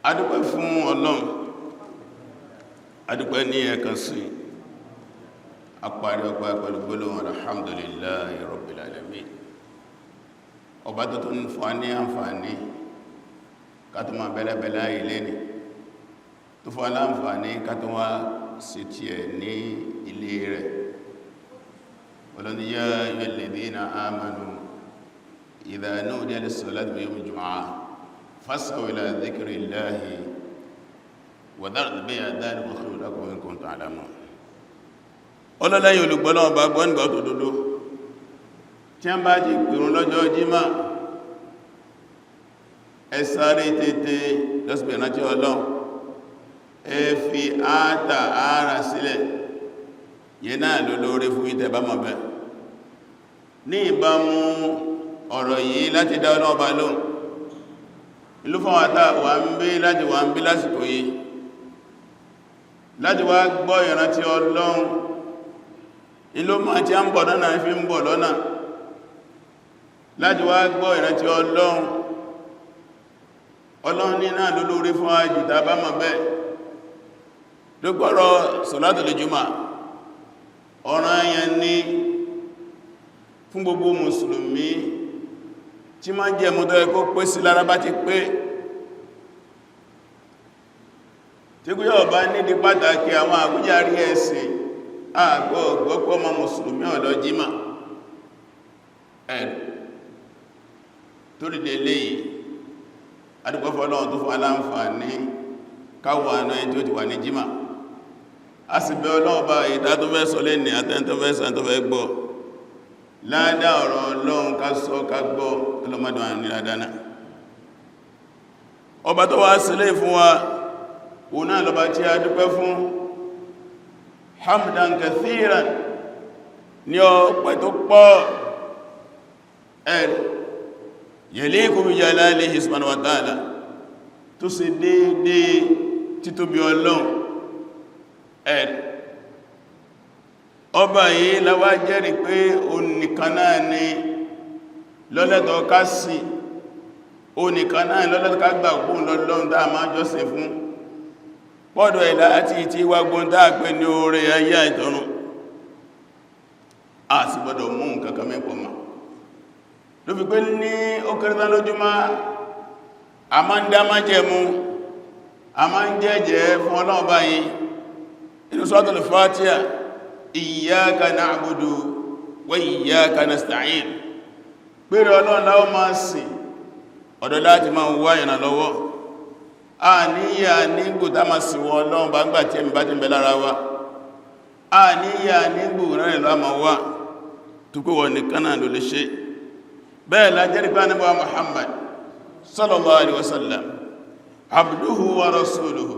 adúpẹ́ fún Ọlọ́run, adúpẹ́ ní ẹ̀kan sí àparí ọpẹ́ pẹ̀lú gbólóhùn alhamdulillahi rabbil alamin. Ọba tó tún fún wa ní àǹfààní ká tó máa bẹ́lẹ̀bẹ́lẹ̀ ilé ni tó fún wa láǹfààní ká tó wá sí ti ẹ̀ ní ilé rẹ̀. Ọlọ́ni yá ayyuhal ladhina amanu idha nudiya lis-salati min yawmil jumu'ah fas'aw ila dhikrillahi wa dharul bay'a dhalikum khayrun lakum in kuntum ta'lamun. Ọlọ́lẹ́yìn olùgbọ́lọ́wọ́ bá gbọ́ nígbà tó dúdú tí a bá jí pèrún lọ́jọ́ jímá ẹ sáré tètè lọ́sìbẹ̀ rántí Ọlọ́run, ẹ fi áátà ara sílẹ̀, yẹ náà ló lóore fún ìtẹ̀ bá mọ̀ bẹ́. Ní ìbámu ọ̀rọ̀ yìí láti dá Ọlọ́run bá lóhùn, ìlú fún àtà wà ń bí láti wà ń bí lásìkò yìí láti wá gbọ́ ìrántí Ọlọ́run. Ìlú máa tí a ń bọ̀ lọ́nà fi ń bọ̀ lọ́nà láti wá gbọ́ ìrántí Ọlọ́run ní náà ló lórí fún àjù tàbá mọ̀ bẹ́ẹ̀. Lógbọ́rọ̀ sọ̀látùl jùmọ̀ ọ̀ranyàn ní fún gbogbo mùsùlùmí tí máa jẹ́ mọ́tọ́ ẹkọ́ pé sí lára bá ti pé tí kú yóò bá nídi pàtàkì àwọn àwújárí ẹ̀sìn àgbọ́ ọgbọ́pọ̀ ọmọ mùsùlùmí ọ̀lọ́ jímà ẹ̀rù tó dìde léyìí adúgbọ́fọ́ Ọlọ́run tó fún aláǹfààní káwọ̀ àná ẹni tí ó ti wà ní jímà. A sì bẹ̀ Ọlọ́run bá ìdá tó fẹ́ sọ lẹ́ni àtẹ́ntọ́fẹ́ tó fẹ́ gbọ́ ládá ọ̀rọ̀ Ọlọ́run ká sọ ká gbọ́ ọlọ́mọdún àní ládánà. Ọba tó wá sílẹ̀ fún wa òun náà lọ́ba tí a dúpẹ́ fún hamdan kathiran ní ọpẹ́ tó pọ̀ ẹ̀rì yaliqu bi jalalihi subhanahu wa ta'ala tó sì dédé títóbi Ọlọ́run ẹ̀rì. Ọba yìí láwá jẹ́rìí pé onìkan náà ni lọ́lẹ́tọ̀ ká sí, onìkan náà lọ́lẹ́tọ̀ ká gbà kún lọ́lọ́run dáa máa jọ́sìn fún pọ́dọ̀ ẹ̀lá àti ìtí wágbọ́n dáa pé ní oore ayé àìtọ́run. A sì gbọ́dọ̀ mú nǹkan kan mẹ́pọ̀ ma ló fi pé ní ó kẹrẹta lójúmọ́ a máa ń dá máa jẹ mú, a máa ń jẹ́jẹ́ fún Ọlọ́run báyìí inú Suratul Fatiha iyyaka na'budu wa iyyaka nasta'in pẹ̀rẹ̀ Ọlọ́run láwọ́ máa sìn, ọ̀dọ̀ láti máa wá ìrànlọ́wọ́. A níyà nígbò tá máa sì wọ Ọlọ́run bá ń gbà tí ẹ̀mí bá ti ń bẹ lára wa, a níyà nígbò rẹ̀ lọ máa wá tó pé wọ́n nìkan náà ló lè ṣe. Bẹ́ẹ̀ la jẹ́rìí pé Ànábì Muhammad sallallahu alaihi wasallam abduhu wa rasuluhu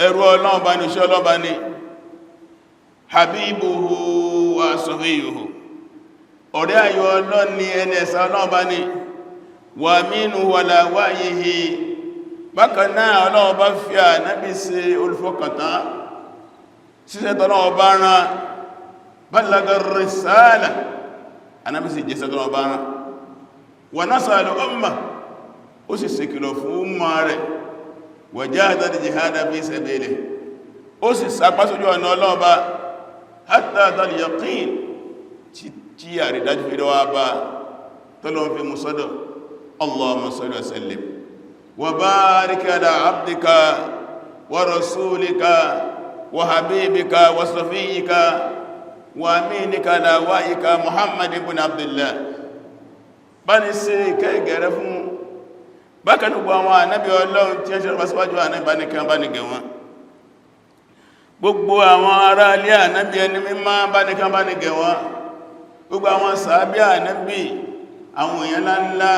ẹrú Ọlọ́run bá ní, iṣẹ́ Ọlọ́run bá ní, habibuhu wa safiyuhu ọ̀rẹ́ ayọ̀ Ọlọ́run ni, ẹni ẹ̀sà Ọlọ́run bá ní, wa minhu ala wahyihi bákan náà Ọlọ́run bá fi Ànábì ṣe olùfọkàntán síṣẹ́ tọ́lọ́run bá rán balaga risala Ànábì sì jẹ́sẹ́ tọ́lọ́run bá rán wa nasaha al-umma ó sì ṣèkìlọ̀ fún umma rẹ̀ wa jahada jihada fi sabilihi ó sì sàpásójú ọ̀nà Ọlọ́run bá hatta al-yaqin tí àrídájú fi lọ́wọ́ bá tọ́lọ́run fi mú sọ́dọ̀. Allahumma salli wa sallim وبارك على عبدك ورسولك وحبيبك وصفيك وامينك على وحيك محمد بن عبد الله bani ṣe kẹ́gẹ̀rẹ́ fún bákan gbogbo àwọn ànábì Ọlọ́run tí a ṣe rọ̀ síwájú ànábì bá ní kí wọ́n bá ní gẹ̀ wọ́n, gbogbo àwọn ará ilé ànábì ẹni mímọ́ bá ní kí wọ́n bá ní gẹ̀ wọ́n, gbogbo àwọn sàábí ànábì, àwọn èèyàn ńláńlá,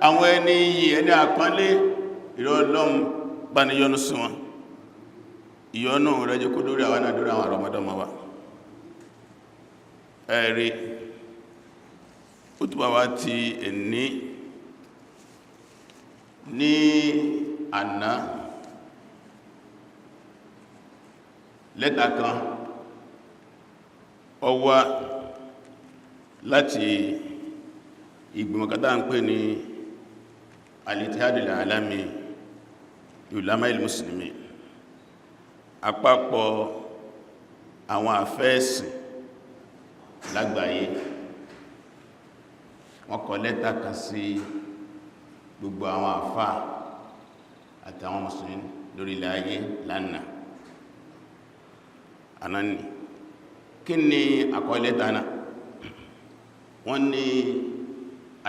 àwọn ẹni iyì, ẹni àpọ́nlé, ìrọ̀ Ọlọ́run bá ní yọ́nú sí wọn. Ìyọ́nú rẹ̀ jẹ́ kó dórí àwọn náà dórí àwọn àrọmọdọ́mọ wa. Ẹ̀rí útùbà wa ti ẹni ní àná lẹ́tà kan ó wá láti ìgbìmọ̀ kan tá ń pè ní al-Ittihad al-Alami ulama il-muslimin, àpapọ̀ àwọn àfẹ́ẹ̀sìn lágbàáyé, wọ́n kọ lẹ́tà kan sí gbogbo àwọn àfáà àtàwọn mùsùlùmí lórí ilẹ̀ ayé lánàá. Ànáni kí ni àkọlé lẹ́tà náà? wọ́n ní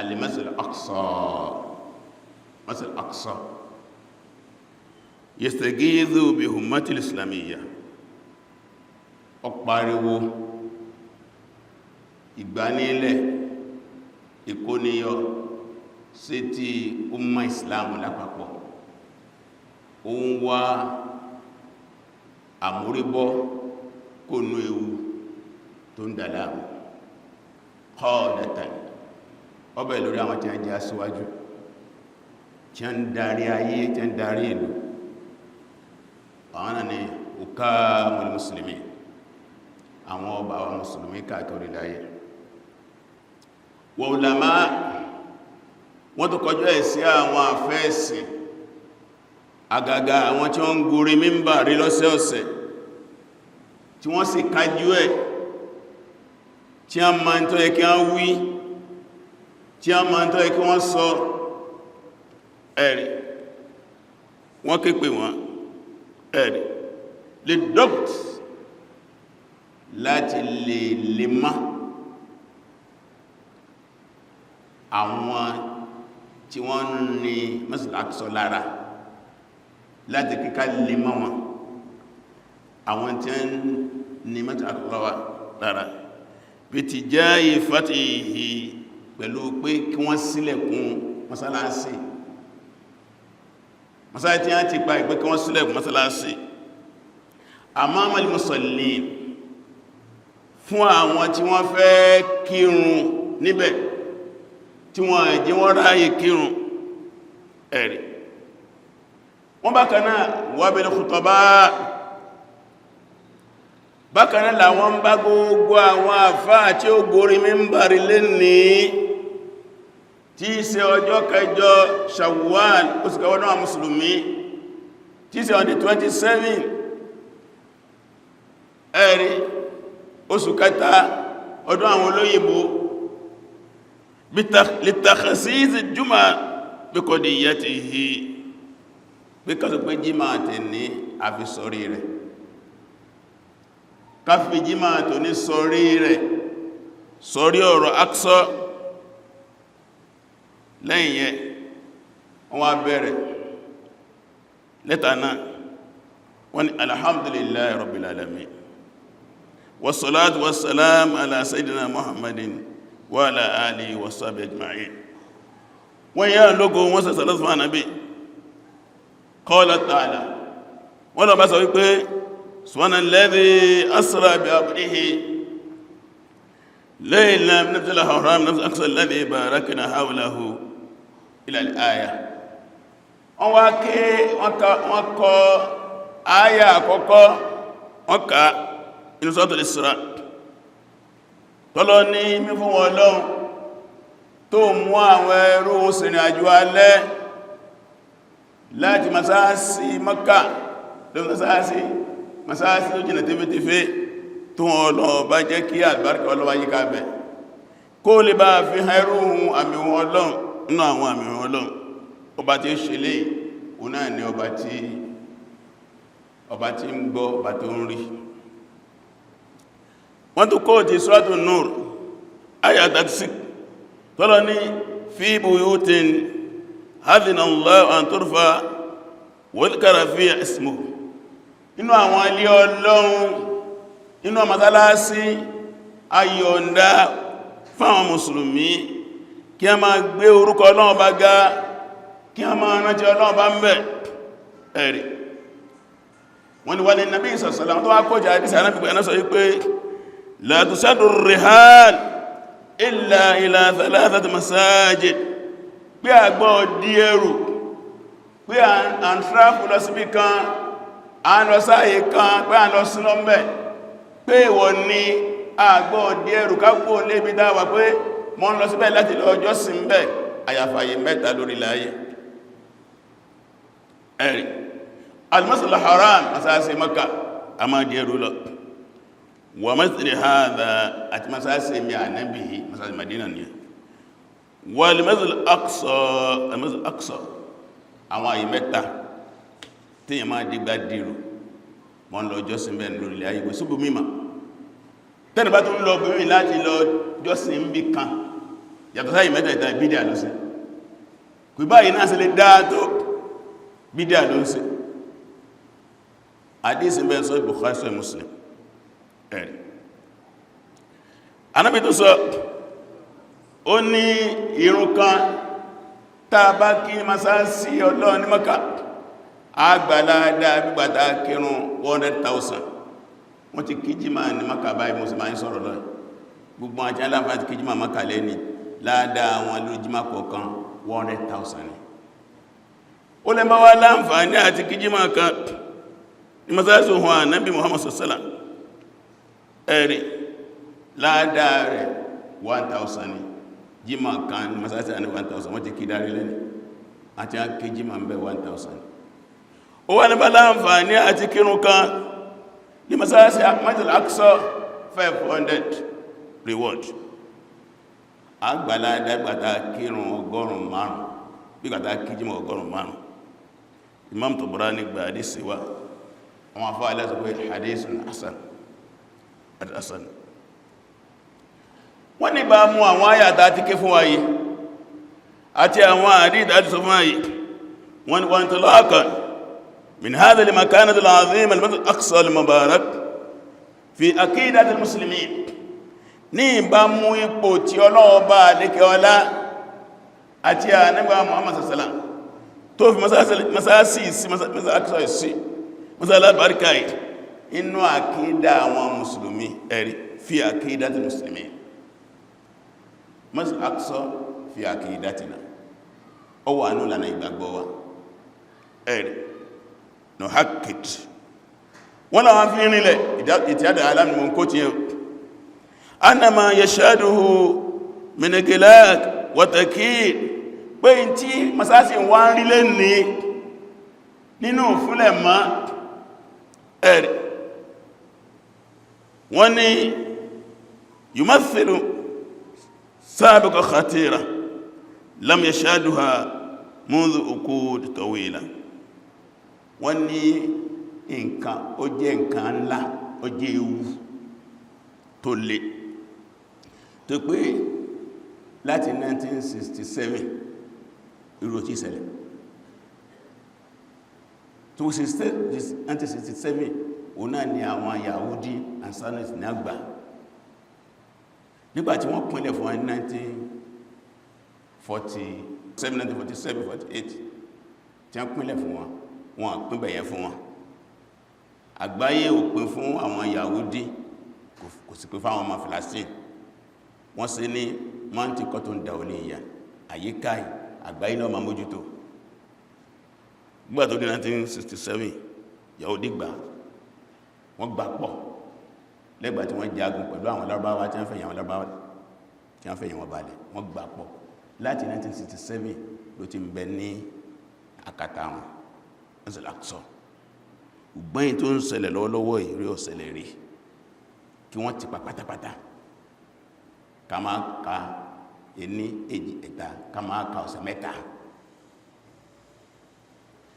al-Masjid al-Aqsa, Masjid al-Aqsa yastaghithu bi ummati al-islamiyya, ó pariwo ìgbanílẹ̀ ìkóníyọ sí ti umma islam lápapọ̀, ó ń wá àmúríbọ́ kó nú ewu tó ń dàlámù qadatan, ọbẹ̀ lórí àwọn tí a jẹ́ aṣíwájú tí a ń darí ayé, tí a ń darí ìlú, àwọn náà ni ukamul muslimin, àwọn ọba àwọn mùsùlùmí káàkiri láyé. Wa ulama, wọ́n tó kọjú ẹ̀ sí àwọn àfẹ́ẹ̀sìn, àgàgà àwọn tí wọ́n ń gorí mímbàrí lọ́sẹ̀ọ̀sẹ̀, tí wọ́n sì kájú ẹ̀, tí a máa ń tọ́ yẹ kí wọ́n wí, tí a máa ń tọ́ yẹ kí wọ́n sọ, ẹ̀rì wọ́n ké pè wọ́n, ẹ̀rì lè dọ́pt láti lè má àwọn tí wọ́n ní Masjid al-Aqsa lára, láti kíká lè má wọn, àwọn tí wọ́n ní Masjid al-Aqsa lára bí ti jáyé fatihi, pẹ̀lú pé kí wọ́n ṣílẹ̀kùn mọ́sálásí, mọ́sálásí tí wọ́n ti pa ìpé kí wọ́n ṣílẹ̀kùn mọ́sálásí amamal musallin, fún àwọn tí wọ́n fẹ́ kírun níbẹ̀, tí wọ́n jẹ́ wọ́n ráyè kírun, ẹ̀rì wọ́n bákanáà wa bil khutaba, bákanáà làwọn bá gbogbo àwọn àfáà tí ó gorí mímbàrí lẹ́ni tí í ṣe ọjọ́ kẹjọ Shawwal, oṣù kẹwàá náà mùsùlùmí, tí í ṣe on the 27 ẹ̀rí oṣù kẹta ọdún àwọn olóyìnbó, litakhsis jùmọ̀ bí qadiyyatihi, bí kàtò pé jímà tẹ̀ ní àfisọrí rẹ̀, káfí jímà tó ní sọrí rẹ̀, sọrí ọ̀rọ̀ Aqsa. Lẹ́yìn yẹn wọ́n wá bẹ̀rẹ̀ lẹ́tà náà, wọ́n ní alhamdulillahi rabbil alamin wassalatu wassalamu ala sayyidina Muhammadin wa ala alihi wa sahbihi ajma'in. wọ́n yá lógo wọ́n sọ salatu fún Ànábì. qala ta'ala, wọ́n lọ bá sọ wípé subhanalladhi asra bi abdihi laylan min al-masjidil haram ila al-aqsa alladhi barakna hawlahu ila al-aya. wọ́n wá ké wọ́n kọ àyà àkọ́kọ́, wọ́n ká inú Suratul Isra, tọ́lọ ní mí fún wọn lọ́hun tó mú àwọn ẹrú sìnrìn àjò alẹ́ láti masáàsì Mákkà lọ masáàsì tó jìnà tẹ́fẹ́tẹ́fẹ́, tó wọn lọ bá jẹ́ kí àlùbáríkà ọlọ́wà yíká bẹ̀, kó lè bá fi hàn ẹrú àmì wọn lọ́hun nínú àwọn àmì wọn lọ́hun. Ọba tí ó ṣe lè òun náà ni ọba tí ń gbọ́, ọba tó ń rí. wọ́n tó kó ti Suratul Nur ayà 36, tọ́lọ ní fi buyutin adhina Allahu an turfa wa yudhkara fiha ismuhu, inú àwọn ilé Ọlọ́run, inú mọ́sálásí ayọ̀ǹda fáwọn mùsùlùmí kí a máa gbé orúkọ Ọlọ́run bá ga, kí a máa rántí Ọlọ́run bá ń bẹ̀, ẹ̀rì wọ́n ni wà ní Nabi sallallahu alaihi wasallam tó wá kọjá àdísì Ànábì pẹ̀lú sọ wípé la tusaddu rihal illa ila thalathati masajid, pé àgbọ́ dí ẹrù, pé à ń tráfù lọ síbí kan, à ń lọ sáàyè kan, pé à ń lọ sínú mẹ́, pé ìwọ̀n ni àgbọ́ dí ẹrù kápò lébi dáwà pé mọ́ ń lọ síbẹ̀ láti lọ jọ́sìn bẹ́, àyàfàyè mẹ́ta lórí láyé. ẹ̀rì al-masjid al-haram masáàsì Makka a máa jẹ́ rú lọ wa masjid hadha àti masáàsì mi ànábì masáàsì Madina ni wal masjid al-aqsa àwọn àyè mẹ́ta tí yẹn máa dìgbà dìrò mọ́ lọ jọ́sìn bẹ́ẹ̀ lórí ayé gbé ṣúgbù mímọ̀ tẹ́lẹ̀ bá tún lọ bí láti lọ jọ́sìn bí kan yàtọ̀ sáyì mẹ́ta ìta bídíà ló sí kò báyìí náà sí lè dáàtò bídíà ló sí àdísì bẹ́ẹ̀ sọ Bukhari sọ Muslim ẹ̀rì Ànábì tó sọ ó ní irun kan tàbá kí masáàsì Ọlọ́run ní Mákà àgbàládá gbígbàtà kírun 100,000 wọ́n ti kí jímà ní Mákà báyìí Mùsùlùmí sọ̀rọ̀ lọ gbogbo àti aláfà ti kí jímà Mákà lẹ́ni láàdá àwọn lórí jímà kọ̀ọ̀kan 100,000 ni ó lè máa wá láǹfààní àti kí jímà kan ní masáàsì ohun Ànábì Muhammad sallallahu ẹ̀rì láàdá rẹ̀ 1,000 ni jímà kan ní masáàsì àní 1,000 wọ́n ti kí dárí lẹ́ni àti kí jímà ń bẹ 1,000 ó wà ní bá láǹfààní àti kírun kan ní masáàsì Masjid al-Aqsa 500 reward agbàládá gbàtà kírun 105 bí gbàtà kíjímọ̀ 105 Imam Tabarani gba hadisi wa àwọn afọ́ alẹ́sọ pé hadithun hasan wọ́n ní bá mú àwọn àyàtà ti ké fún wáyé àti àwọn àdídà àti sọ fún wáyé wọ́n tó lọ́ọ̀kan من هذا المكان العظيم المسجد الأقصى المبارك في عقيدة المسلمين ní ìbámu ipò tí Ọlọ́run bá lékè ọlá àti Ànábì Muhammad sallam tó fi masáàsì sí masáàsì sí masáàlá barikai inú àkídà àwọn mùsùlùmí ẹ̀rí fi àkídàtil muslimin Masjid al-Aqsa fi àkídàtina ó wà ní ìlànà ìgbàgbọ́ wa ẹ̀rí nuhakkit wọ́n láwọn fi rinlẹ̀ ìtìyàdà alámìmọ̀ kó tí yẹn annama yashaduhu min gilaq wa takid pé in tí masáàsì wá ń rí lé ní nínú fúnlẹ̀ mọ́ ẹ̀rì wọ́n ni yumathilu sabiqa khatira lam yashaduha mundu uqud tawila wọ́n ní nǹkan ó jẹ́ nǹkan ńlá ó jẹ́ ewu tó le tó pé láti 1967 irú tí ṣẹlẹ̀ tó 1967 òun náà ni àwọn Yahudi and Zionist ní àgbà nígbàtí wọ́n pínlẹ̀ fún wọn ní 1947 48 tí wọ́n pínlẹ̀ fún wọn wọ́n pín bẹ̀yẹ fún wọn àgbáyé ò pín fún àwọn Yahudi kò sì pín fáwọn ọmọ Palestine wọ́n ṣe ní mantikotun dawliya àyíká àgbáyé náà ma mójútó gbà tó di 1967 Yahudi gbà wọ́n gbà pọ̀ lẹ́gbà tí wọ́n jagun pẹ̀lú àwọn Lárúbáwá tí wọ́n fẹ̀yìn àwọn Lárúbáwá tí wọ́n fẹ̀yìn wọn balẹ̀ wọ́n gbà pọ̀ láti 1967 ló ti ń bẹ ní àkàtà wọn Masjid al-Aqsa ìgbẹ́yìn tó ń ṣẹlẹ̀ lọ́wọ́lọ́wọ́ ìrí ọ̀sẹ̀lẹ̀ rí kí wọ́n ti pa pátápátá ká máa ka ẹni èjì ẹ̀ta ká máa ka ọ̀sẹ̀ mẹ́ta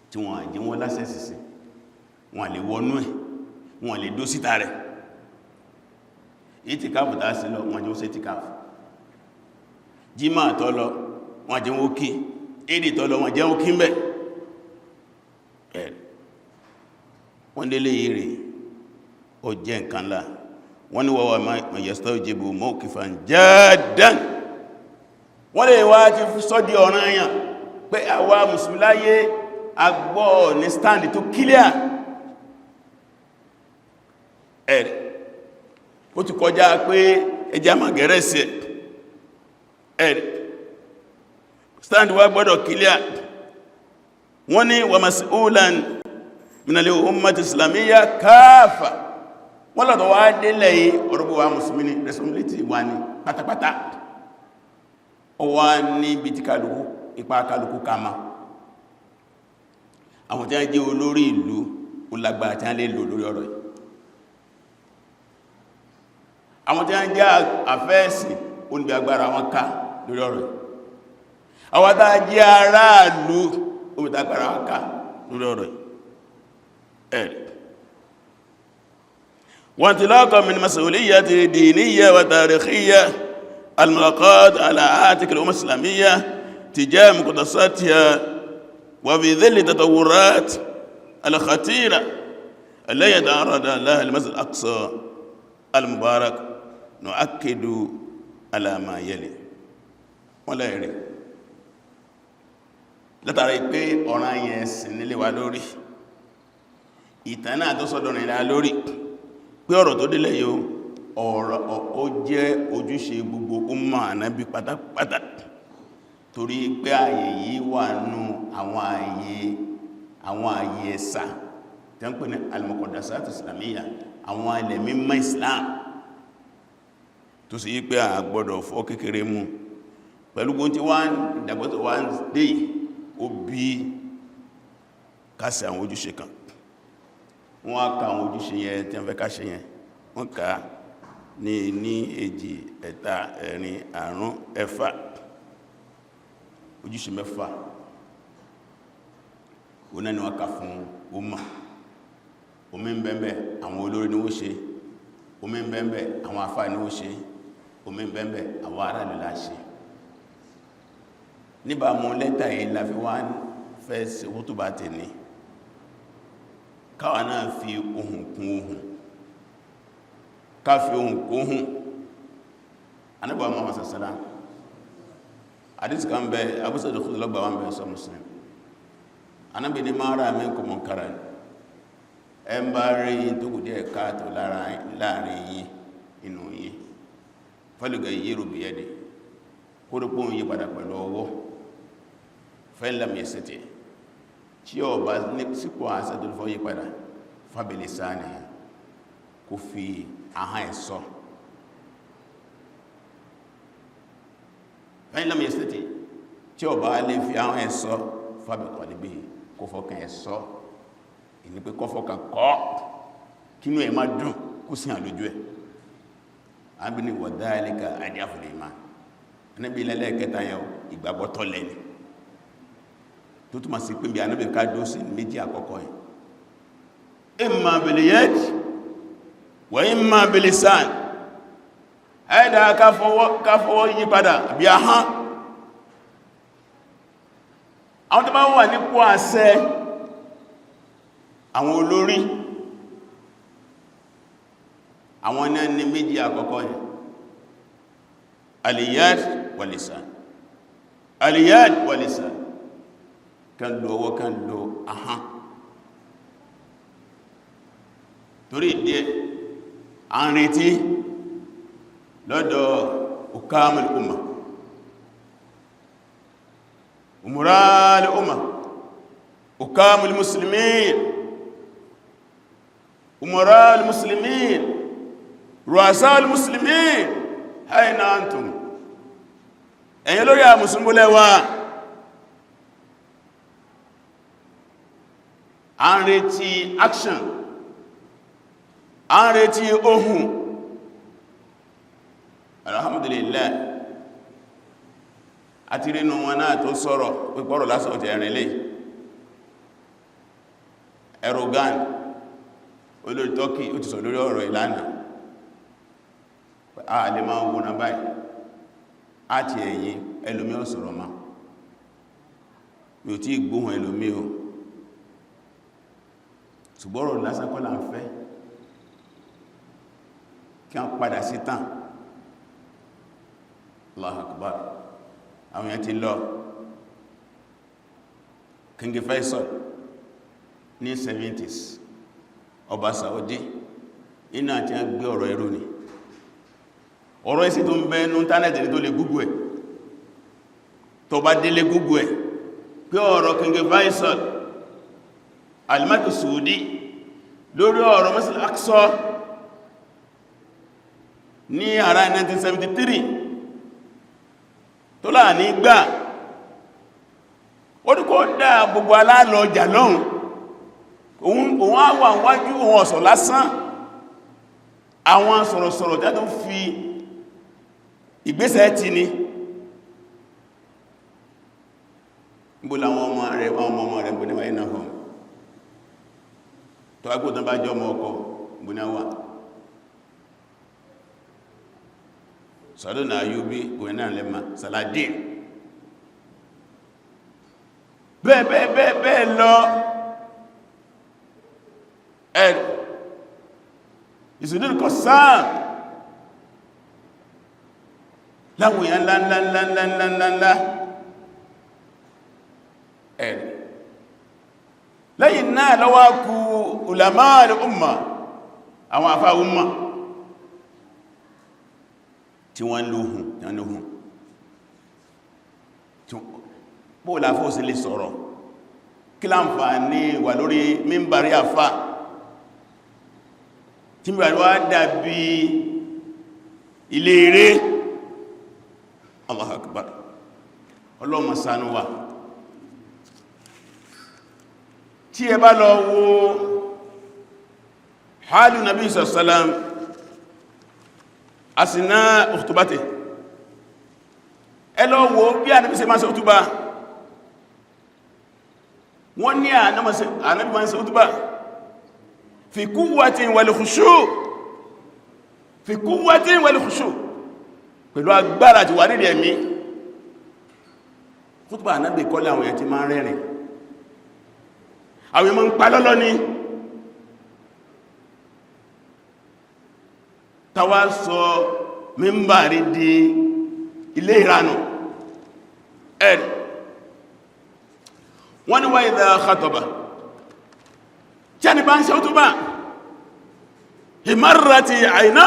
tí wọ́n àjí wọ́n lásẹ̀sì sí wọ́n lè wọnú ẹ̀ wọ́n lè dó síta rẹ̀ ìtìkáfù tá sí lọ wọ́n jẹ́ ó sí ìtìkáfù jímà tọ́lọ wọ́n jẹ́ ó kí èdè tọ́lọ wọ́n jẹ́ ó kí mẹ́ wọ́n délé yìí ó jẹ́ nǹkan lá wọ́n ní wọ́wọ́ ma yastawjibu mawqifan jaddan wọ́n lè wá ti sọ́dí ọ̀ranyàn pé àwa mùsùlùmí láyé agbọ́ ní stand tó kílíà ẹ̀rẹ̀ ó ti kọjá pé ẹjá ma gẹ̀rẹ́ sí ẹ̀rẹ̀ stand wá gbọ́dọ̀ kílíà wọ́n ní wa mas'ulan minal ummati islamiyya káàfà wọ́n lọ́tọ̀ wá délẹ̀ yìí ọ̀rọ̀gbọ̀ wa mùsùlùmí ní responsibility wà ní pátápátá ó wá ní bí ti kálukú ipa kálukú kama àwọn tí a jẹ́ olórí ìlú ó lágbára tí a lè lò lórí ọ̀rọ̀ yìí àwọn tí a jẹ́ àfẹ́ẹ̀sì ó ní agbára wọn ká lórí ọ̀rọ̀ yìí àwọn tí a jẹ́ aráàlú ó ní agbára wọn ká lórí ọ̀rọ̀ yìí ẹ̀rì وانطلاقا من مسؤولية دينية وتاريخية الملاقات على عاتق الأمة الإسلامية تجاه مقدساتها وفي ظل التطورات الخطيرة التي تعرض لها المسجد الأقصى المبارك نؤكد على ما يلي ولا يلي látàrí pé ọ̀ràn yẹn sìn nílé wa lórí ìtàn náà tó sọ́dọ̀ nìlá lórí pé ọ̀rọ̀ tó délẹ̀ yóò ọ̀rọ̀ ó jẹ́ ojúṣe gbogbo umma ànábì pátápátá torí pé ààyè yìí wà nú àwọn ààyè ẹ̀sà tí wọ́n pè ní al-muqaddasat islamiyya àwọn ilẹ̀ mímọ́ islam tó sì yí pé a gbọ́dọ̀ fọ́ kékeré mú pẹ̀lú gbóhùn tí wọ́n ìdàgbọ́tọ̀ wá ń dé ó bí kásẹ̀ àwọn ojúṣe kan wọ́n á ka àwọn ojúṣe yẹn tí wọ́n fẹ́ ká ṣe yẹn wọ́n ká ní èjì ẹ̀ta ẹ̀rin àrún ẹ̀fà ojúṣe mẹ́fà wọ́n náà ni wọ́n ká fún ọmọ omi ń bẹ́ẹ̀bẹ̀ àwọn olórí ni ó ṣe omi ń bẹ́ẹ̀bẹ̀ àwọn àfáà ni ó ṣe omi ń bẹ́ẹ̀bẹ̀ àwọn ará lè láṣe níbàámu lẹ́tà yìí la fi wá fẹ́ ṣe kútùbà tèmi káwa náà fi ohùn kún ohùn ká fi ohùn kún ohùn anábọ̀ Muhammad sallam hadith kan bẹ abúsọ̀dù kúrò wọn bẹ sọ Muslim anábì ní máa rà mí kò mọ̀ kára ẹ ń bá rí yí tó kù díẹ̀ káàtò láàrin yí inú yí fẹ́lùgẹ̀ yí rò bìyẹ́dì kórópó yí padà pẹ̀lú ọwọ́ fẹ́lẹ̀mì ẹ̀sẹ̀tẹ̀ tí ó bá ní sípò àṣẹ tó fọ́ yí padà fábílì sáàni kò fi ahán ẹ̀sọ́ fẹ́lẹ̀mì ẹ̀sẹ̀tẹ̀ tí ó bá lè fi ahán ẹ̀sọ́ fábíkọ̀ níbi kò fọ́kàn ẹ̀sọ́ ìní pé kọ́fọ́kàn kọ́ kínú ẹ̀ má dùn kó sí àlójú ẹ̀ àbíní wọ̀dáyálẹ́ka àdíáfùlẹ̀ ìmá níbi ilẹ̀ kẹta yẹn ìgbàgbọ́ tọ́lẹ̀ ni tó túnmà sí pé bí anábì ká dó sí méjì àkọ́kọ́ yẹn imma bil yad wa imma bil lisan ẹ̀dà káfọwọ́ yí padà bí ahán àwọn tó bá wà nípò àṣẹ àwọn olórí àwọn náà ní méjì àkọ́kọ́ yẹn al-yad wal-lisan al-yad wal-lisan kan lo ọwọ́ kan lo ahán torí ìdí à ń retí lọ́dọ̀ ukamul umma umural umma ukamul muslimin umaral muslimin ruasal muslimin aina antum ẹ̀yin lórí a musulmi lẹ́wà a ń retí action a ń retí ohun alhamdulillah àti rínú wọn náà tó sọ̀rọ̀ pípọ̀rọ̀ lásán ti ẹ̀rin lè Erdogan olórí Turkey ó ti sọ lórí ọ̀rọ̀ ìlànà a lè máa wọ́n náà báyìí àti ẹ̀yìn ẹlòmí ò sọ̀rọ̀ ma mi ò tí gbóhùn ẹlòmí o ṣùgbọ́rọ̀ lásán kọ́ là ń fẹ́ kí a padà sí tàn Allahu Akbar àwọn yẹn ti lọ King Faisal ní 70s ọba Saudi iná àti a gbé ọ̀rọ̀ ẹrù ni ọ̀rọ̀ isi tó ń bẹ ní ìntánẹ̀tì ní tó lè gúgú ẹ̀ tó bá délé gúgú ẹ̀ pé ọ̀rọ̀ King Faisal alimaki Saudi lórí ọ̀rọ̀ Masjid Al-Aqsa ní ara 1973 tó láà ní gbà ó ní kó dá gbogbo alálọ́jà lọ́hùn òun á wà wájú òun ọ̀sọ̀ lásán àwọn sọ̀rọ̀sọ̀rọ̀ tí a tó fi ìgbésẹ̀ tí ní gbò láwọn ọmọ rẹ̀ gbò níwà iná hàn tó wá kó tán bá jọ ọmọ ọkọ̀ gbò ní wà sọ́dọ̀ náà yóò bí gbò náà lẹ́mà Saladin bẹ́ẹ̀ lọ ẹ̀rù ìsìndínlẹ̀ kọ sáà láwọn èèyàn ńláńláńláńláńláńlá ẹ̀rù lẹ́yìn náà lọ́wọ́ kú ulama al-umma àwọn àfá umma tí wọ́n lóhun bóòlà fóòsí lè sọ̀rọ̀ kí láǹfààní wà lórí mímbàrí àfá tí mímbàrí wá dàbí ilé eré Allahu Akbar ọlọ́mọ ṣàánú wa tí ẹ bá lọ wo hálù nàbí sallam asìná òtúbátẹ̀ ẹ lọ wo bí a nàbí ṣe máa ṣe òtúbá wọ́n ní ànábì máa ń ṣe òtúbá fi quwwatin wal khushu' fi quwwatin wal khushu' pẹ̀lú agbára àti wà nílẹ̀ ẹ̀mí òtúbá ànábì kọ́lé àwọn èèyàn tí máa ń rẹ́rìn àwọn èèyàn ń pa lọ́lọ́ ní tàwà sọ mímbàrí di ilé ìranù ẹ̀rì wọ́n ni wá idha khataba tí a ní bá ń ṣe òtúbà himarrati àìná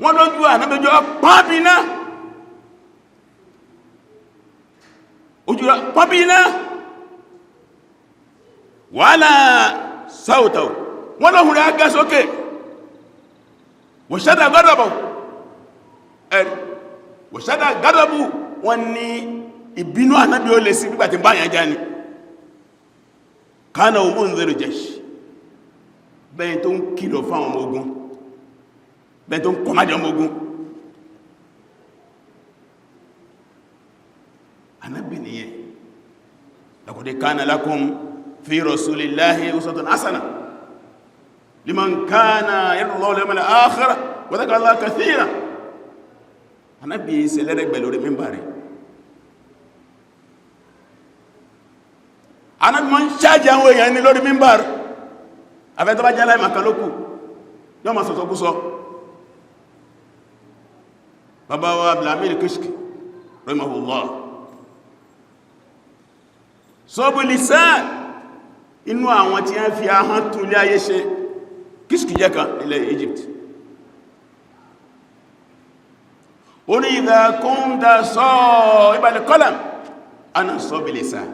wọ́n lójú ànábẹ́jọ́ pàbínà ojúra pàbínà wala sawtahu wọ́n lóhun rẹ̀ agá sókè wọ̀ṣádà gádàbù ẹ̀rì wọ̀ṣádà gádàbù wọ́n ní ìbínú ànábí ó lè sí nígbàtí báyàn já ní kánà munziru jaysh bẹ́yìn tó ń kìlọ̀ fáwọn ọmọ ogun bẹ́yìn tó ń kọmájọ ọmọ ogun ànábí nìyẹn laqad kana lakum fi rasulillahi uswatun hasana liman kana yarju Allaha wal yawmal akhir wa dhakara Allaha kathira ànábí ìṣẹ̀lẹ́rẹ̀gbẹ̀ lórí mímbàrí ànábí mọ́ ń ṣáàjì àwọn èèyàn ní lórí mímbàr afẹ́ tó bá jẹ́ láì màkà lókù yọ́ ma sọ̀tọ̀ kú sọ bàbá wa Abdulhamid Kishki rahimahullah sọ́bù lisan inú àwọn tí a fi ahọ́n tún lé ayé ṣe Kishki jẹ́ kan ilẹ̀ Egypt ó ní idha kunta sahibal qalam ana sọ́bù lisan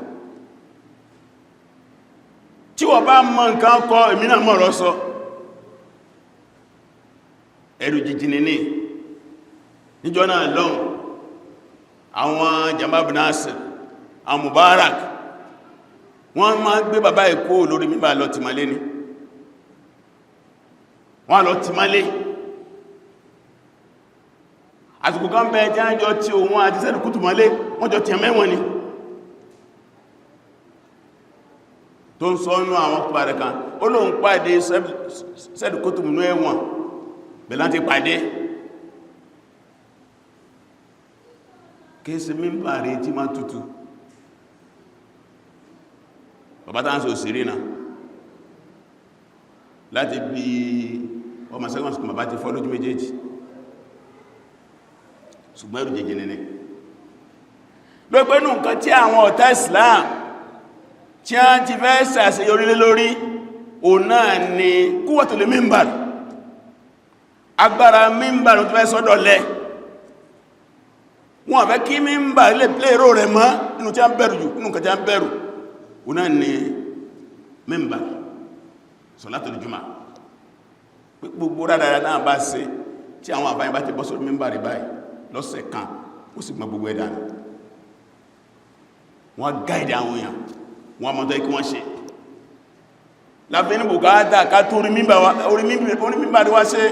tí wọ́n bá mọ̀ nǹkan kọ èmi náà mọ̀rọ̀ sọ ẹ̀rù jìjìnì ní níjọ́ náà lọ́hùn àwọn Jamal bin Nasir àwọn Mubarak wọ́n máa gbé bàbá Èkó lórí mímbà lọ tìmálé ní wọ́n lọ tìmálé àsìkò kan bẹ́ẹ̀ jájọ tí òun àti sẹ́dù kútùmálé wọ́n jọ tìyàn mẹ́wọ̀n ni tó ń sọ ọ́nà àwọn pàdé kan ó lóun pàdé sẹ́dù kútùmù ẹ̀wọ̀n bẹ̀lá ti pàdé kéèsì mímbà rí tí máa tutù bàbá tàà ń sọ òsìrí náà láti bí ọmọ sẹ́gbọ̀n sùkùn bàbá ti fọ́ lójú méjèèjì ṣùgbọ́n ẹrù jẹjẹ nẹ́nẹ́ lóòpẹ́ nù nǹkan tí àwọn ọ̀tá Islam tí a ti fẹ́ ṣàṣeyọrí lé lórí o náà ni quwwatul mímbàr agbára mímbàr tó fẹ́ sọ́dọ̀ lẹ wọ́n fẹ́ kí mímbàr lè plé èrò rẹ̀ mọ́ inú tí a ń bẹ̀rù jù inú nǹkan tí a ń bẹ̀rù o náà ni mímbàr sọ̀látùl jumu'ah gbogbo rádàrá náà bá ṣe tí àwọn àbáyìn bá ti bọ́ sórí mímbàr báyìí lọ́sẹ̀ kan ó sì gbọ́n gbogbo ẹ̀dà wọ́n gáìdì àwọn èèyàn wọ́n mọ́ tó ikú wọ́n ṣe láfi ní bùkátà ká tó orí mímbà rí wá ṣe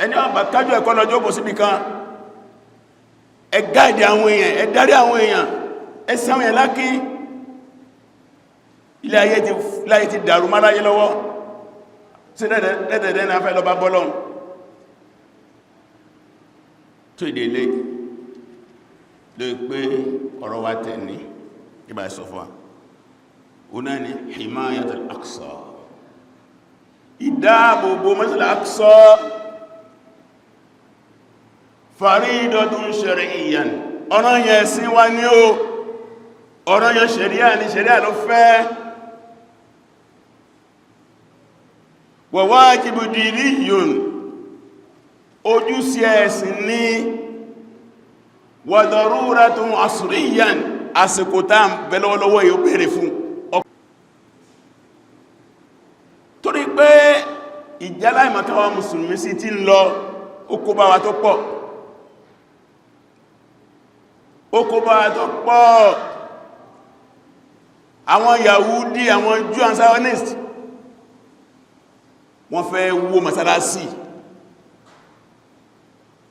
ẹni ọba kájú ẹ̀kọ́ lọ́jọ́ kò síbi kan ẹ gáìdì àwọn èèyàn ẹ darí àwọn èèyàn ẹ sáwọn èèyàn lákí ilé ayé ti dàrú máráyé lọ́wọ́ sí dẹ́dẹ̀dẹ́ náà fẹ́ lọ bá bọ́lọ́un tó ìdílé ló pé ọ̀rọ̀ wa tẹ̀ ní ìbá ìsọ̀fà ọ̀nà ni himayat al-aqsa ìdáàbòbò Masjid al-Aqsa faridatun shar'iyyan ọ̀rọ̀ yẹn sí wá ní o ọ̀rọ̀ yẹn ṣẹ̀ríà ní ṣẹ̀ríà ló fẹ́ wa wajibu diniyyun ojúṣe ẹ̀sìn ní wa daruratun asriyyan àsìkò tá ń bẹ lọ́wọ́lọ́wọ́ yóò bèèrè fún torí pé ìjálá ìmọ̀káwà mùsùlùmí sí ti ń lọ okó bá wa tó pọ̀ àwọn Yahudi àwọn Jew and Zionist wọ́n fẹ́ wó masalasi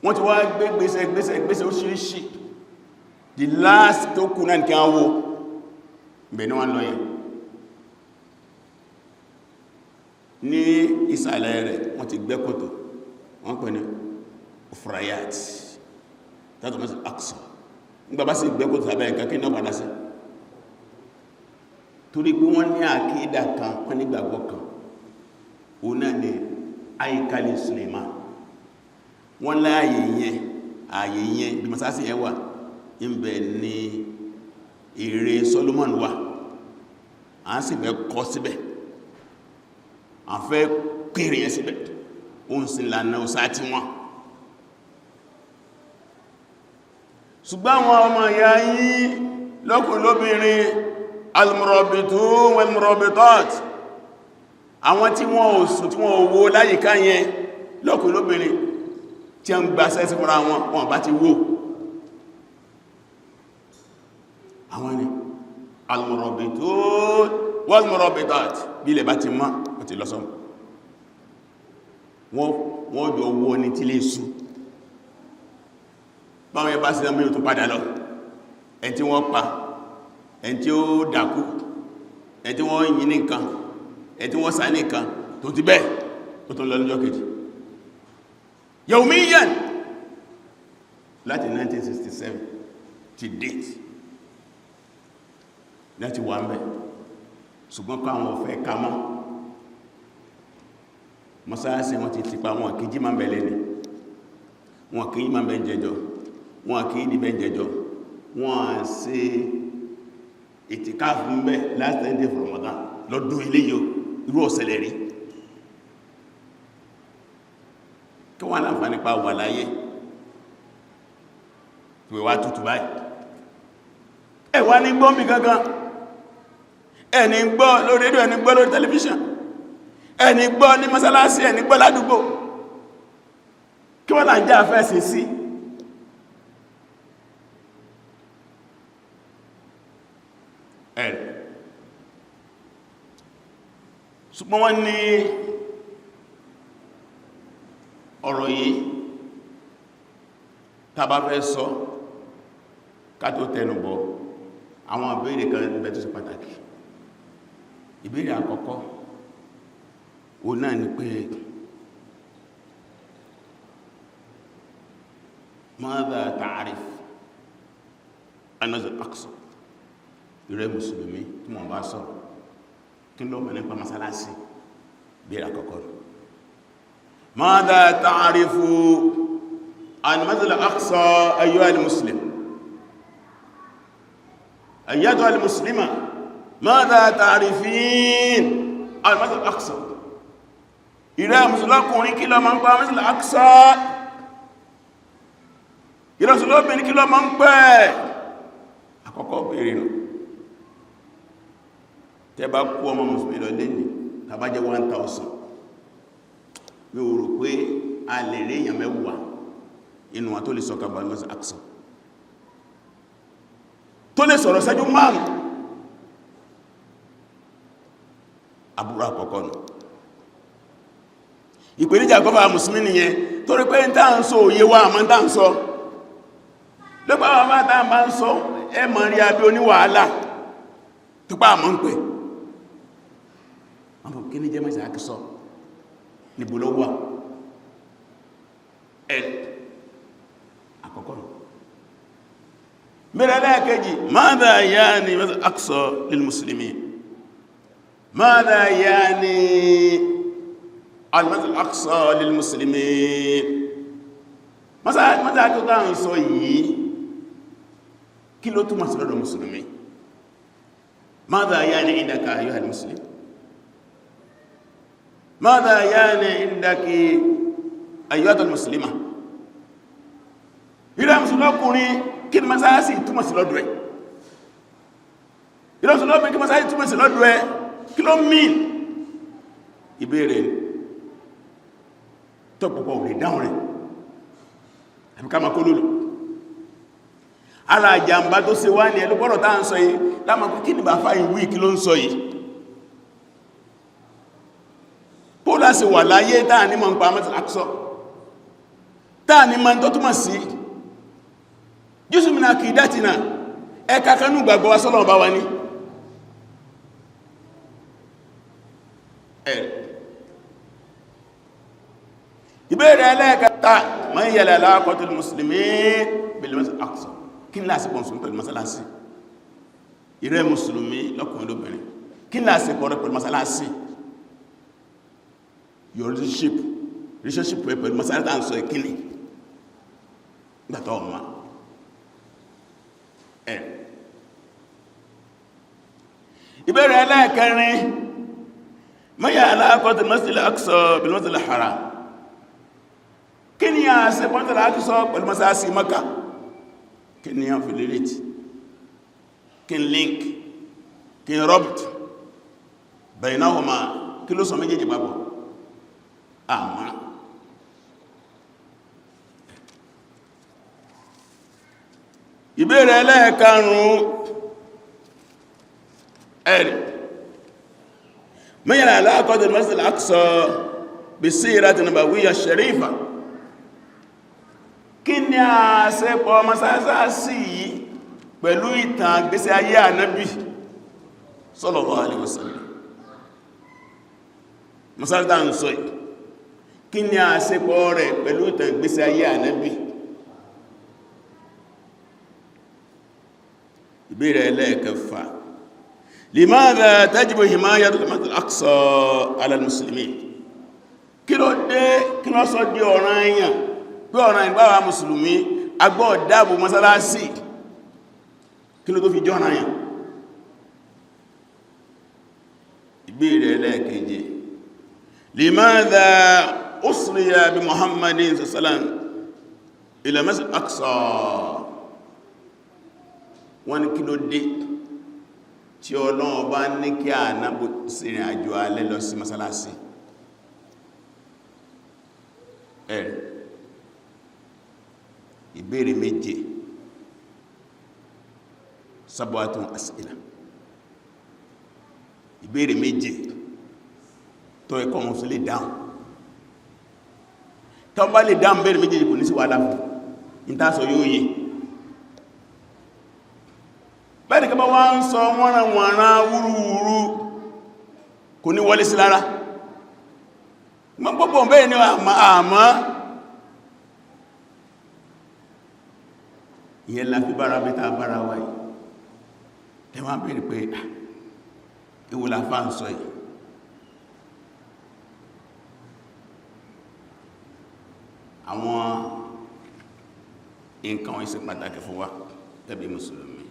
wọ́n ti wá gbé gbèsè oríṣiríṣi the last tó kù náà kí a wó bẹ̀ni wọ́n lọ yẹn ní ìsàlẹ̀ rẹ̀ wọ́n ti gbẹ́ kòtò wọ́n pè ní Ufrayat tàbí Masjid al-Aqsa nígbàbá sí gbẹ́ kòtò tàbí ẹ̀kà kí náà padà sí torí pé wọ́n ní àkídà kan wọ́n nígbàgbọ́ kan ó náà ni àyíkálẹ̀ Suleiman wọ́n láàyè yẹn bí masasi yẹn wà ìbẹ̀ ni ère Solomon wà a ń sì bẹ́ kọ́ síbẹ̀ a fẹ́ kéré yẹn síbẹ̀ ó ń sin lànà òsá tí wọ́n ṣùgbọ́n àwọn ọmọ ìyá yìí lọ́kùnrin lóbìnrin al-murabitun wal-murabitat àwọn tí wọ́n ò sùn tí wọ́n ò wó láyìíká yẹn lọ́kùnrin lóbìnrin tí a ń gba sẹ́sì fúnra wọn bá ti wó àwọn ni al-murabitun wal-murabitat bí ilẹ̀ bá ti mọ́ ó ti lọ́sọ́ wọ́n jọ wó ní tí lè sú báwọn ẹbá sí ọmọ yóò tún padà lọ ẹn tí wọ́n pa ẹn tí ó dákú ẹn tí wọ́n yìn ní nǹkan ẹn tí wọ́n sá ní nǹkan tó ti bẹ́ẹ̀ tó tó lọ lọ́jọ́ kejì yawmiyan láti 1967 ti date láti wà mẹ́ ṣùgbọ́n kọ́ àwọn ọ̀fẹ́ ká mọ́ mọ́sáàsì wọn ti tipa wọn kìí jí máa bẹ̀lẹ̀ ní wọn kìí máa bẹ̀ jẹjọ wọn kìí dìbẹ̀ jẹjọ wọn ṣe ìtìkáàfù mẹ́ last 10 days of Ramadan lọ́dún ilé yóò irú ọ̀sẹ̀lẹ̀ rí kí wọ́n láǹfààní pa wà láyé ìwé wá tútù báyìí ẹ̀wà ní gbọ́ mi gangan ẹni gbọ́ lórí rédíò ẹni gbọ́ lórí tẹlifíṣàn ẹni gbọ́ ní mọ́sálásí ẹni gbọ́ ládùúgbò kí wọ́n láǹjẹ́ àfẹ́sì sí ẹ̀rẹ̀ ṣùgbọ́n wọ́n ní ọ̀rọ̀ yìí tàbá fẹ́ sọ ká tó tẹnubọ̀ àwọn ìbéèrè kan bẹ̀ tó ṣe pàtàkì ìbéèrè àkọ́kọ́ o náà ni pé ماذا تعرف عن المسجد الأقصى ìrẹ́ mùsùlùmí tí wọ́n bá sọ̀rọ̀ kí ló mọ̀ nípa masalasi ìbéèrè àkọ́kọ́ ماذا تعرف عن المسجد الأقصى أيها المسلم أيتها المسلمة ماذا تعرفين عن المسجد الأقصى إلى مسلمين كلا من قام المسجد الأقصى إلى مسلمين كلا من قام àkọ́kọ́ béèrè nù tẹ́ bá kó ọmọ mùsùlùmí lọ lẹ́ni tàbá jẹ́ 1000 mi ò rò pé a lè rí èèyàn mẹ́wàá inú wa tó lè sọ̀kà bá Masjid al-Aqsa tó lè sọ̀rọ̀ ṣẹ́jú márùn àbúrò àkọ́kọ́ nù ìpèníjà kọfà mùsùlùmí nìyẹn torí pé ń tàà ń sọ òye wa àmọ́ tàà ń sọ lọ́pàá àwọn bá tàà bá ń sọ ẹ mọ̀ rí abẹ́ oníwàhálà tó pà mọ́ ń pẹ̀ ọmọ kí ní jẹ́ mẹ́sàn àkísọ níbo ló wà ẹ̀ àkọ́kọ́ nù mẹ́rẹ̀ lẹ́ẹ̀kejì ماذا يعني المسجد الأقصى للمسلمين ماذا يعني المسجد الأقصى للمسلمين mọ́sáàtì tó dáa ń sọ yìí kí ló túnmọ̀ sí lọ́dọ̀ mùsùlùmí ماذا يعني عندك أيها المسلم ماذا يعني عندك أيها المسلمة ìrẹ́ mùsùlùmí ọkùnrin kí ni mọ́sáàtì túnmọ̀ sí lọ́dọ̀ ẹ̀ ìrẹ́ mùsùlùmí ọkùnrin kí mọ́sáàtì túnmọ̀ sí lọ́dọ̀ ẹ̀ kí ló mean ìbéèrè tó pọ̀pọ̀ ò lè dáhùn rẹ̀ ẹ̀mí ká ma kó lòlò ara àjàmbá tó ṣe wá ní ẹlúgbọ́rọ̀ tá ń sọ yìí láàmà kí ní bá fà ìwí kí ló ń sọ yìí pólà sì wà láyé táà ní mọ̀ ń pa mẹ́ta àkúsọ táà ní mọ̀ tó túnmọ̀ sí jùsùmínà kìí dátìnà ẹka kanú gbàgbọ́ wa sọ́lọ̀ bá wa ní ìbéèrè ẹlẹ́ẹ̀kẹta ma ń yẹlẹ̀ aláàkọ́tù musulmi bil-masjid al-aqsa kí ní láti pọ̀nsùn pẹ̀lú masalasi ìrẹ́ musulmi lọ́kùnrin lóbìnrin kí ní láti pọ̀ rẹ̀ pẹ̀lú masalasi your relationship pẹ̀lú masalasi à ń sọ ìkíni gbàtọ̀ ọmọ ìbéèrè ẹlẹ́ẹ̀kẹrin ma yẹ aláàkọ́tù masjid al-aqsa bil-masjid al-haram kí ni a ṣe pọ́ntàlá àti sọ pẹ̀lú masáàsì Mákà kí ni a fi lérètì kí n link kí n rọ́bùt baynahuma kí ló sọ méjèèjì papọ̀ àmá ìbéèrè ẹlẹ́ẹ̀karùn-ún ẹ̀rì mẹ́yànlá aláàkọ́dẹ̀ Masjid al-Aqsa bí sírati nabawiyya sharifa kí ni a ṣe pọ̀ masáàsì yìí pẹ̀lú ìtàn gbésí ayé ànábì sallallahu alaihi wasallam masáàsì ń sọ yìí kí ni a ṣe pọ̀ rẹ̀ pẹ̀lú ìtàn gbésí ayé ànábì ìbéèrè ẹlẹ́ẹ̀kẹfà limadha tajibu himayatul masjid al-aqsa ala al-muslimin kí ló dé kí ló sọ di ọ̀ranyàn pé ọ̀ràn ìgbàwà mùsùlùmí agbọ́ dáàbò mọ́sálásí kí ló tó fi jọ́nà yàn ìbéèrè ẹlẹ́ẹ̀keje limadha usriya bi muhammadin sallam ila masjid al-aqsa wọ́n ní kí ló dé tí Ọlọ́run bá ní kí ànábì sìrìn àjò alẹ́ lọ sí mọ́sálásí ìbéèrè méje sab'atun as'ila ìbéèrè méje tó ẹ̀kọ́ mọ̀ sí lè dáhùn tó bá lè dáhùn béèrè méje kò ní sí wàhálà fún ìtàsọ yóò yé bẹ́ẹ̀ni kí bá wá ń sọ wọ́nranwọ̀nran wúrúwúrú kò ní wọlé sí lára gbogbo bẹ́ẹ̀ ni àmọ́ ìyẹn la fi bára bí ta bára wáyé ẹ wá bèèrè pé ìwò la fà ń sọ yìí àwọn nǹkan ìsìn pàtàkì fún wa tẹ́bí mùsùlùmí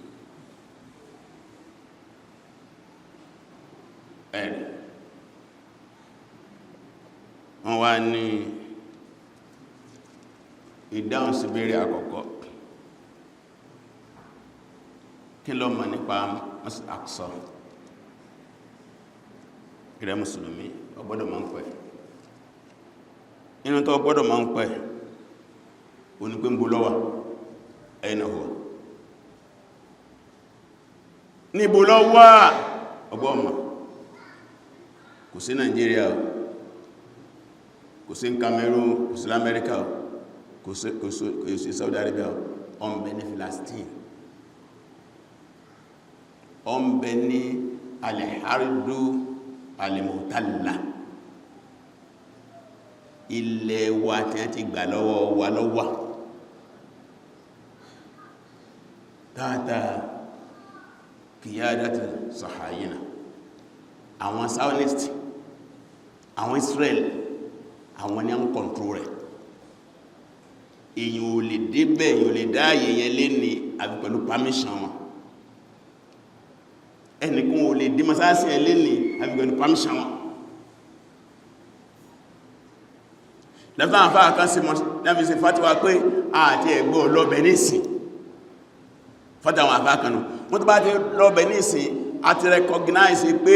ẹ̀rì wọ́n wá ní ìdáhùn sí ìbéèrè àkọ́kọ́ kí ló mọ̀ nípa Masjid al-Aqsa ìrẹ́ mùsùlùmí ó gbọ́dọ̀ máa ń pẹ́ inú tó gbọ́dọ̀ máa ń pẹ́ onípe ń bú lọ́wà ẹ̀yìn náà wọ́n níbo lọ wà ọgbọ́ ọmọ kò sí Nigeria kò sí Cameroon kò sí America kò sí Saudi Arabia ó ń bẹ ní Palestine ó ń bẹ ní al-Ardu al-Mutalla ilẹ̀ wa tí a ti gbà lọ́wọ́ wa lọ́wọ́ tààtà kìyàdàtì sahayina àwọn Zionist àwọn Israel àwọn ni a ń kọ̀ntró rẹ̀ èyàn ò lè débẹ̀ èyàn ò lè dá àyẹyẹ lé ní àbí pẹ̀lú permission wọn ẹnìkan ò lè dí masáàsì ẹ lé ní àbí pẹ̀lú permission wọn lẹ́fà àfáà kan sí mọ́ sí fatiwa pé àti ẹ̀gbọ́ lọ́bẹ̀ nísìn fatiwa àfáà kan nù wọ́n tó bá ti lọ́bẹ̀ nísìn àti recognize pé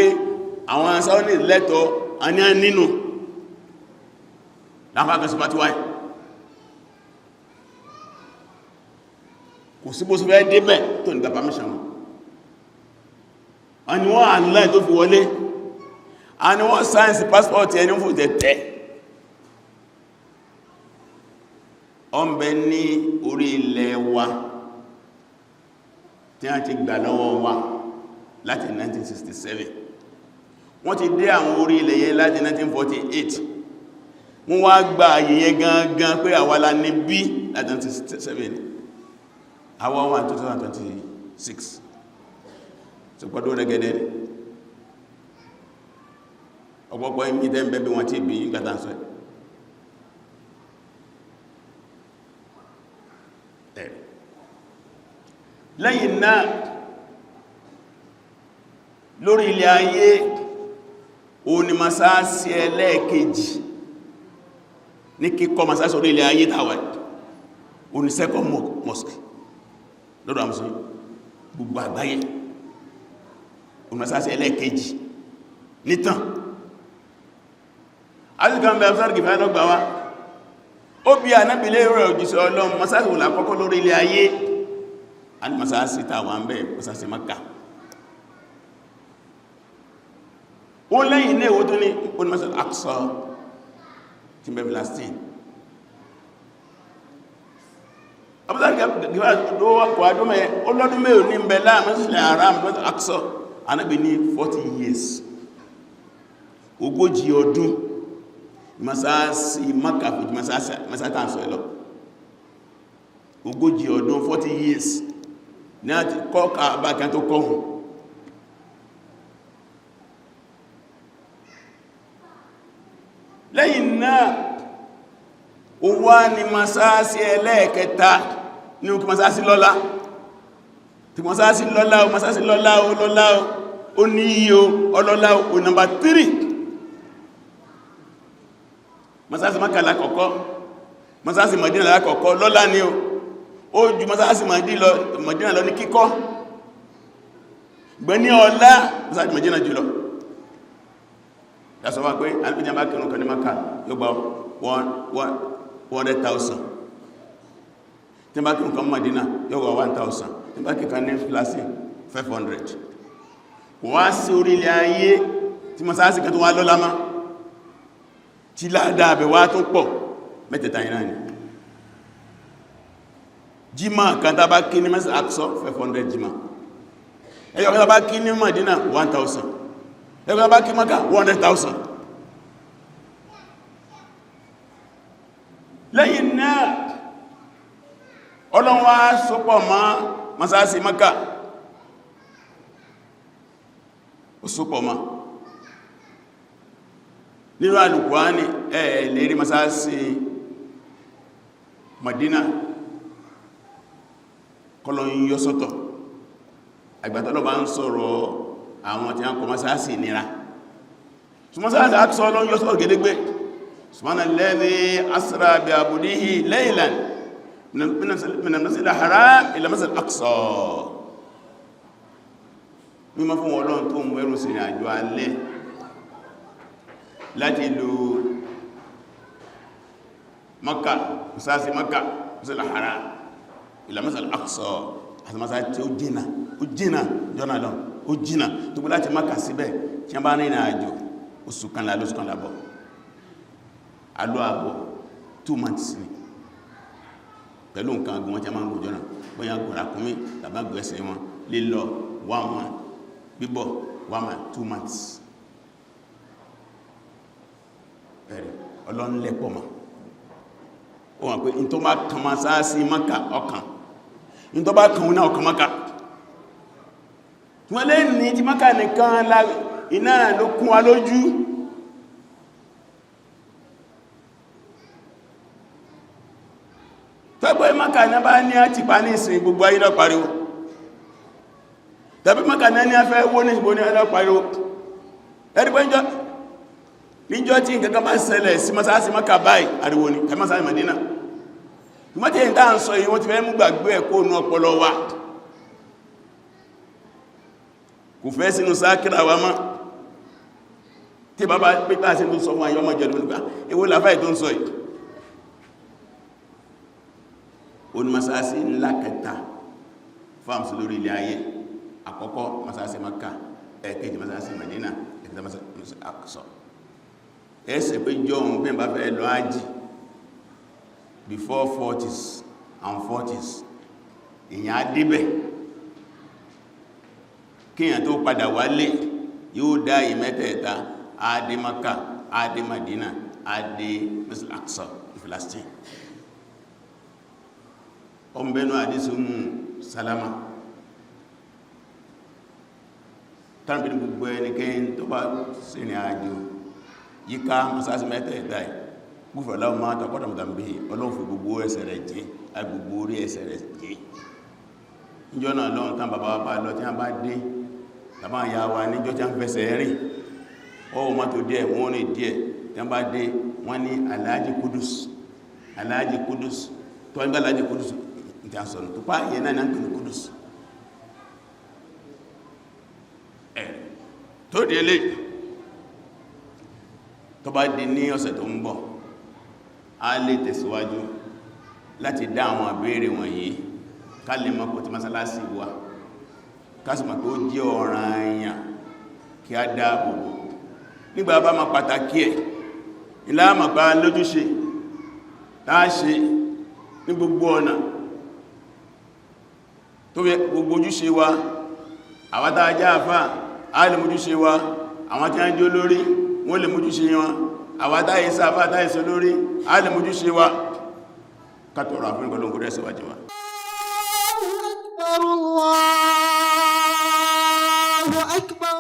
àwọn sáwọ́nì lẹ́tọ̀ àní nínú láfáà kan sí fatiwa yìí kò sí bó sí fẹ́ débẹ̀ tó nígbà permission wọn àni wọ́n àlẹ́ tó fi wọlé àni wọ́n sáyẹ̀nsì passport ẹni fún tẹ̀tẹ̀ ọmọbẹ ní orí ilẹ̀ wa tí a ti gbà lọ́wọ́ wa láti 1967 wọ́n ti dé àwọn orí ilẹ̀ yẹn láti 1948 wọ́n wá gba ayẹyẹ gangan pé àwàlá ní bí láti 1967 àwọn wà 2026 tó pọ̀dọ̀ rẹ̀gẹ̀dẹ̀ ọ̀pọ̀pọ̀ ìmìdẹ́ ń bẹ́bí wọn tí bí gbátà sọ lẹ́yìn náà lórí ilẹ̀ ayé òní masáàsì ẹlẹ́ẹ̀kejì ní kíkọ́ masáàsì orí ilẹ̀ ayé tàwà òní second mosque lọ́dọ̀ àmúsí gbogbo àgbáyé òní masáàsì ẹlẹ́ẹ̀kejì nítàn azìkan bẹ̀rẹ̀ sọ́rọ̀ kìfẹ́ lọ́gbà wá ó bí anábìlẹ̀ rẹ̀ òjíṣẹ́ Ọlọ́run masáàsì wò lákọ́kọ́ lórí ilẹ̀ ayé àti masáàsì tàwà ń bẹ̀ masáàsì Mákà ó lẹ́yìn ní èwò tó ní ó ní masáàsì Aqsa tí ń bẹ Palestine ọlọ́dún mẹ́rin ní bẹ láàrín masáàsì Haram masáàsì Aqsa anábì ní 40 years 40 ọdún masáàsì Mákà fún masáàsì tàǹsọ ẹ̀lọ 40 ọdún 40 years ní àti kọ́kà bákan tó kọ́hùn lẹ́yìn náà ó wá ní masáàsì ẹlẹ́ẹ̀kẹta ní òkè masáàsì lọ́lá tí masáàsì lọ́lá o masáàsì lọ́lá o lọ́lá o ó ní iye ọlọ́lá o number 3 masáàsì Mákà lákọ̀ọ́kọ́ masáàsì Mádínà lákọ̀ọ́kọ́ lọ́lá ni ó ju masáàsì Mádínà lọ ní kíkọ́ gbẹ̀ ní ọlá masáàsì Mádínà jùlọ yásọ wá pé alìpínjẹ́ bá kírùn kan ní Mákà yóò gba 100,000 tí bá kírùn kan Mádínà yóò gba 1,000 tí bá kírùn kan ní Palestine 500 wá sí orílẹ̀ ayé tí masáàsì kan tó wá lọ́lá má tí ládàbẹ̀ wá tó pọ̀ mẹ́tẹ̀ta iná ni jímá kan tàbá kí ní Mosque Aqsa 500 jímá ẹyọ kan tàbá kí ní Mádínà 1,000 ẹyọ kan tàbá kí Mákà 100,000 lẹ́yìn náà Ọlọ́run wá sọpọ̀ mọ́ masáàsì Mákà ó sọpọ̀ mọ́ nínú Al-Qur'ani lérí masáàsì Mádínà kọlọ yíyọ sọ́tọ̀ àgbàtọ́lọ́ bá ń sọ̀rọ̀ àwọn tí a ń kọ masáàsì nira masáàsì Aqsa lọ yíyọ sọ́tọ̀ gẹ́gẹ́gbẹ́ subhanalladhi asra bi abdihi laylan min al-masjid al-haram ila al-masjid al-aqsa mímọ́ fún Ọlọ́run tó mú ẹrù sí àjò alẹ́ láti ìlú Mákà masáàsì Mákà masjid al-haram ila masal Aqsa àti masal tí ó jìnà jọ́nà lọ ó jìnà tó gbé láti Mákà síbẹ̀ tí a bá ní ìrìnàjò oṣù kan lábọ̀ alọ́ àbọ̀ 2 months ni pẹ̀lú nǹkan agun wọn tí a máa ń gbòjọ́ náà bóyá gbọ́ra kúnmí tàbí gbẹ̀ẹ́sẹ̀ wọn lílọ 1 month bíbọ̀ 1 month 2 months ẹ̀rẹ̀ ọlọ́nlẹ́pọ̀ mọ́ ó wọ́n pé in tó bá kan máa sáá sí Mákà ọkàn in tó bá kan náà ọkàn Mákà wọ́n lè ní tí Mákà nìkan iná ló kún wa lójú tọ́gbọ́ Mákà náà bá ní àti pa ní ìsìn gbogbo ayé lọ pariwo tàbí Mákà náà ní afẹ́ wó ní ìgbò ní ọlọ́ pariwo ẹ̀rìgbẹ́ níjọ́ tí nǹkan bá ṣẹlẹ̀ sí masáàsì Mákà báyìí ariwo ni kàí masáàsì Mádínà ìmọ́tí èyí tàà ń sọ yìí wọ́n ti fẹ́ mú gbàgbé ẹ̀kọ́ inú ọpọlọ wa kò fẹ́ sínú sákìrà wa mọ́ tí bàbá pípẹ́ àti tó sọ fún ayọ́mọ́ jẹ́ lónìí ewó làfáì tó ń sọ yìí ó ní masáàsì ńlá kẹta fáàmsì lórí ilẹ̀ ayé àkọ́kọ́ masáàsì Mákà ẹ̀kejì masáàsì Mádínà ẹ̀kẹta masáàsì Aqsa ẹsẹ̀ pé jọun bí bá fẹ́ lọ ájì before 40s and 40s èyàn á débẹ̀ kíyàn tó padà wálé yóò dá ìmẹ́tẹ̀ẹ̀ta àdé Mákà àdé Mádínà àdé Masjid Aqsa Palestine ọmọbẹ̀nú àdísùmù Salama tàbí gbogbo ẹnikẹ́yìn tó bá sínú àjò yíká masáàsì mẹ́tẹ̀ẹ̀ta ẹ̀ gbúfà láwọn máa tàkọ́dà mọ̀tàmbí ọlọ́run fi gbogbo ẹsẹ̀ rẹ̀ jẹ́ agbogbo orí ẹsẹ̀ rẹ̀ jẹ́ níjọ́ náà lọ́run tán bàbá bá lọ tí a bá dé tàbá ya wa níjọ́ tí a ń fẹsẹ̀ rìn ọwọ́ mọ́tò díẹ̀ wọ́n rìn díẹ̀ tí a bá dé wọ́n ní Alhaji Kudus Alhaji Kudus tó ń gbá Alhaji Kudus ní a sọ̀rọ̀ tó pá ìyẹn náà ń pè ní Kudus tó di eléyìí tó bá di ní ọ̀sẹ̀ tó ń bọ̀ a lè tẹ̀síwájú láti dá àwọn àbẹ́rẹ̀ wọ̀nyí ká lè mọ̀ pọ̀ tí mọ́sálásí wà kásìmọ̀ pé ó jẹ́ ọ̀ranyàn kí a dáàbò nígbà bá ma pàtàkì ẹ̀ ìlàmà bá lójúṣe láàṣe ní gbogbo ọ̀nà tó yẹ gbogbo ojúṣe wa àwátá ajá àfá a lè mójúṣe wa àwọn tí a ń jẹ́ olórí wọ́n lè mójúṣe wọn àwátá ìsá àfáàtá ìsọ lórí a lè mójúṣe wa kàtọ̀rọ̀ àfúnikọ́ lóògùn rẹ̀ síwájú wa Allahu Akbar